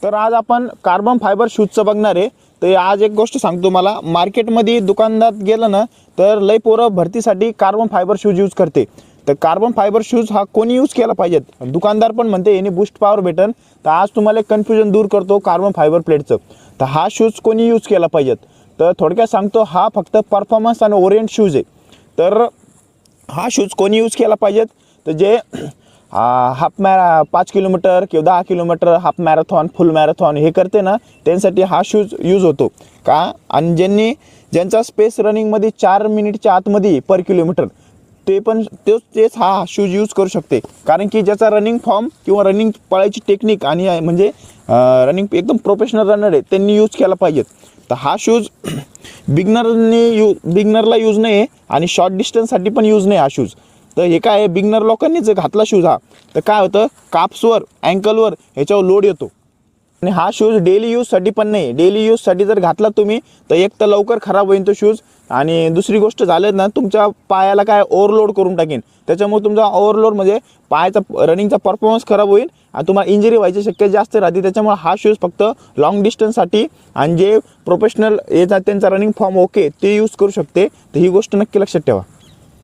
तर आज आपण कार्बन फायबर शूजचं बघणार आहे। तर आज एक गोष्ट सांगतो, मला मार्केटमध्ये दुकानात गेलं ना तर लई पोरं भरतीसाठी कार्बन फायबर शूज यूज करते। तर कार्बन फायबर शूज हा कोणी यूज केला पाहिजेत, दुकानदार पण म्हणते याने बूस्ट पॉवर भेटन। तर आज तुम्हाला कन्फ्युजन दूर करतो कार्बन फायबर प्लेटचं। तर हा शूज कोणी यूज केला पाहिजेत, तर थोडक्यात सांगतो, हा फक्त परफॉर्मन्स आणि ओरिएंट शूज आहे। तर हा शूज कोणी यूज केला पाहिजेत, तर जे हाफ 5 किलोमीटर किंवा 10 किलोमीटर हाफ मॅरेथॉन फुल मॅरेथॉन हे करते ना, त्यांच्यासाठी हा शूज यूज होतो का। आणि ज्यांचा स्पेस रनिंगमध्ये 4 मिनिटच्या आतमध्ये पर किलोमीटर, ते पण तेच हा शूज यूज करू शकते। कारण की ज्याचा रनिंग फॉर्म किंवा रनिंग पळायची टेक्निक आणि म्हणजे रनिंग एकदम प्रोफेशनल रनर आहे, त्यांनी यूज केला पाहिजेत। तर हा शूज बिगनरला यूज नाही आहे आणि शॉर्ट डिस्टन्ससाठी पण यूज नाही हा शूज। तर हे काय आहे, बिगनर लोकांनी जर घातला शूज हा, तर काय होतं, काप्सवर अँकलवर ह्याच्यावर लोड येतो। आणि हा शूज डेली यूजसाठी पण नाही। डेली यूजसाठी जर घातला तुम्ही तर एक तर लवकर खराब होईल तो शूज, आणि दुसरी गोष्ट झालं ना, तुमच्या पायाला काय ओव्हरलोड करून टाकेन। त्याच्यामुळे तुमचा ओव्हरलोड म्हणजे पायाचा रनिंगचा परफॉर्मन्स खराब होईल आणि तुम्हाला इंजरी व्हायची शक्यता जास्त राहते। त्याच्यामुळे हा शूज फक्त लॉंग डिस्टन्ससाठी आणि जे प्रोफेशनल येतात त्यांचा रनिंग फॉर्म ओके ते यूज करू शकते। तर ही गोष्ट नक्की लक्षात ठेवा।